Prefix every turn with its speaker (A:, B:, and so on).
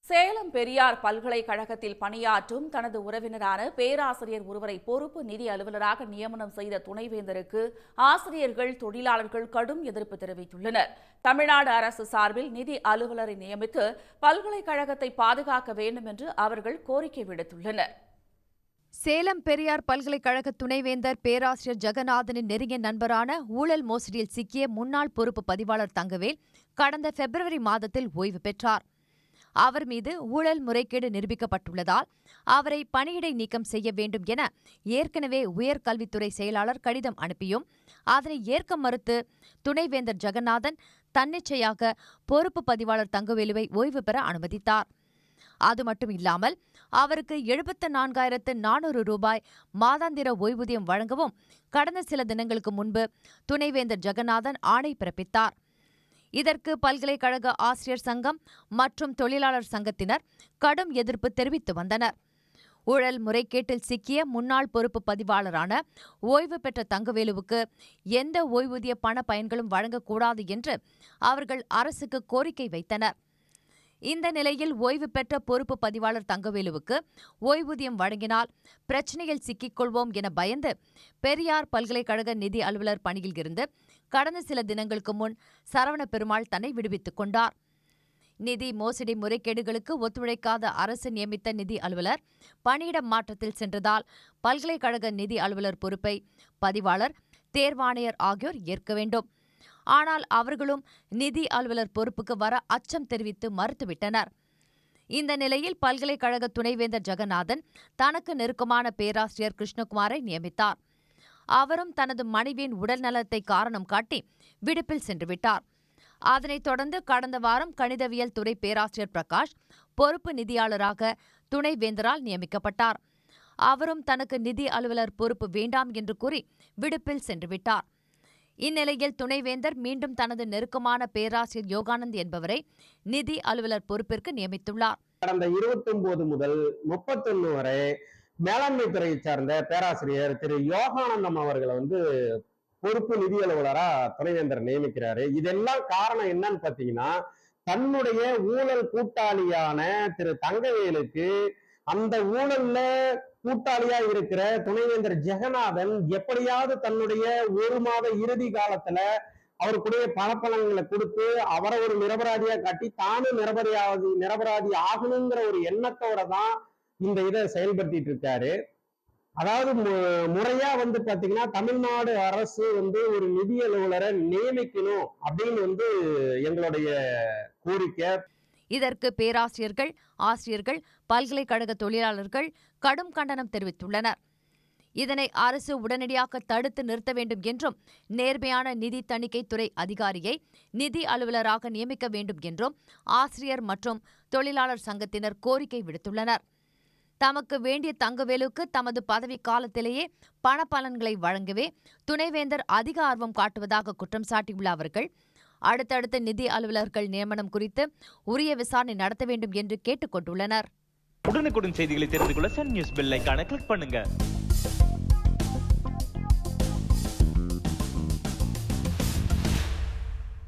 A: சேலம் பெரியார் பல்கலைக்கழகத்தில் பணியாற்றும் தனது உறவினரான பேராசிரியர் ஒருவரை பொறுப்பு நிதி அலுவலராக நியமனம் செய்த துணைவேந்தருக்கு ஆசிரியர்கள், தொழிலாளர்கள் கடும் எதிர்ப்பு தெரிவித்துள்ளனர். தமிழ்நாடு அரசு சார்பில் நிதி அலுவலரை நியமித்து பல்கலைக்கழகத்தை பாதுகாக்க வேண்டும் என்று அவர்கள் கோரிக்கை விடுத்துள்ளனர்.
B: சேலம் பெரியார் பல்கலைக்கழக துணைவேந்தர் பேராசிரியர் ஜெகநாதனின் நெருங்கிய நண்பரான ஊழல் மோசடியில் சிக்கிய முன்னாள் பொறுப்பு பதிவாளர் தங்கவேல் கடந்த பிப்ரவரி மாதத்தில் ஓய்வு பெற்றார். அவர் மீது ஊழல் முறைகேடு நிரூபிக்கப்பட்டுள்ளதால் அவரை பணியிடை நீக்கம் செய்ய வேண்டும் என ஏற்கனவே உயர்கல்வித்துறை செயலாளர் கடிதம் அனுப்பியும் அதனை ஏற்க மறுத்து துணைவேந்தர் ஜெகநாதன் தன்னிச்சையாக பொறுப்பு பதிவாளர் தங்கவேலுவை ஓய்வு பெற அனுமதித்தார். அது மட்டும் இல்லாமல் அவருக்கு 74,400 ரூபாய் மாதாந்திர ஓய்வூதியம் வழங்கவும் கடந்த சில தினங்களுக்கு முன்பு துணைவேந்தர் ஜெகநாதன் ஆணை பிறப்பித்தார். இதற்கு பல்கலைக்கழக ஆசிரியர் சங்கம் மற்றும் தொழிலாளர் சங்கத்தினர் கடும் எதிர்ப்பு தெரிவித்து வந்தனர். ஊழல் முறைகேட்டில் சிக்கிய முன்னாள் பொறுப்பு பதிவாளரான ஓய்வு பெற்ற தங்கவேலுவுக்கு எந்த ஓய்வூதிய பண பயன்களும் வழங்கக்கூடாது என்று அவர்கள் அரசுக்கு கோரிக்கை வைத்தனர். இந்த நிலையில் ஓய்வு பெற்ற பொறுப்பு பதிவாளர் தங்கவேலுவுக்கு ஓய்வூதியம் வழங்கினால் பிரச்சினையில் சிக்கிக்கொள்வோம் என பயந்து பெரியார் பல்கலைக்கழக நிதி அலுவலர் பணியில் இருந்து கடந்த சில தினங்களுக்கு முன் சரவண பெருமாள் தன்னை விடுவித்துக் கொண்டார். நிதி மோசடி முறைகேடுகளுக்கு ஒத்துழைக்காத அரசு நியமித்த நிதி அலுவலர் பணியிட மாற்றத்தில் சென்றதால் பல்கலைக்கழக நிதி அலுவலர் பொறுப்பை பதிவாளர், தேர்வாணையர் ஆகியோர் ஏற்க வேண்டும். ஆனால் அவர்களும் நிதி அலுவலர் பொறுப்புக்கு வர அச்சம் தெரிவித்து மறுத்துவிட்டனர். இந்த நிலையில் பல்கலைக்கழக துணைவேந்தர் ஜெகநாதன் தனக்கு நெருக்கமான பேராசிரியர் கிருஷ்ணகுமாரை நியமித்தார். அவரும் தனது மனைவியின் உடல் நலத்தை காரணம் காட்டி விடுப்பில் சென்றுவிட்டார். அதனைத் தொடர்ந்து கடந்த வாரம் கணிதவியல் துறை பேராசிரியர் பிரகாஷ் பொறுப்பு நிதியாளராக துணைவேந்தரால் நியமிக்கப்பட்டார். அவரும் தனக்கு நிதி அலுவலர் பொறுப்பு வேண்டாம் என்று கூறி விடுப்பில் சென்றுவிட்டார். இந்நிலையில் துணைவேந்தர் மீண்டும் தனது நெருக்கமான பேராசிரியர் யோகானந்த் என்பவரை நிதி அலுவலர் பொறுப்பிற்கு நியமித்துள்ளார்.
C: கடந்த 29 முதல் 31 வரை மேலாண்மை துறையை சார்ந்த பேராசிரியர் திரு யோகானந்தம் அவர்களை பொறுப்பு நிதி அலுவலரா துணைவேந்தர் நியமிக்கிறாரு. இதெல்லாம் காரணம் என்னன்னு பாத்தீங்கன்னா, தன்னுடைய ஊழல் கூட்டாளியான திரு தங்கவேலுக்கு அந்த ஊழல்ல கூட்டாளியா இருக்கிற துணைவேந்தர் ஜெகநாதன் எப்படியாவது தன்னுடைய 1 மாத இறுதி காலத்துல அவருக்குடைய பணப்பலன்களை கொடுத்து அவரை ஒரு நிரபராதியா காட்டி தானும் நிரபராதி ஆகணுங்கிற ஒரு எண்ணத்தோட தான் இந்த இதை செயல்படுத்திட்டு இருக்காரு. அதாவது முறையா பாத்தீங்கன்னா தமிழ்நாடு அரசு ஒரு நிதி அலுவலரை நியமிக்கணும் அப்படின்னு எங்களுடைய கோரிக்கை.
B: இதற்கு பேராசிரியர்கள், ஆசிரியர்கள், பல்கலைக்கழக தொழிலாளர்கள் கடும் கண்டனம் தெரிவித்துள்ளனர். இதனை அரசு உடனடியாக தடுத்து நிறுத்த வேண்டும் என்றும் நேர்மையான நிதி தணிக்கைத்துறை அதிகாரியை நிதி அலுவலராக நியமிக்க வேண்டும் என்றும் ஆசிரியர் மற்றும் தொழிலாளர் சங்கத்தினர் கோரிக்கை விடுத்துள்ளனர். தமக்கு வேண்டிய தங்கவேலுக்கு தமது பதவி காலத்திலேயே பண பலன்களை வழங்கவே துணைவேந்தர் அதிக ஆர்வம் காட்டுவதாக குற்றம் சாட்டியுள்ள அவர்கள் அடுத்தடுத்த நிதி அலுவலர்கள் நியமனம் குறித்து உரிய விசாரணை நடத்த வேண்டும் என்று கேட்டுக் கொண்டுள்ளனர்.
D: உடனுக்குடன் செய்திகளை தெரிந்து கொள்ள சன் நியூஸ் பெல் ஐகானை கிளிக் பண்ணுங்க.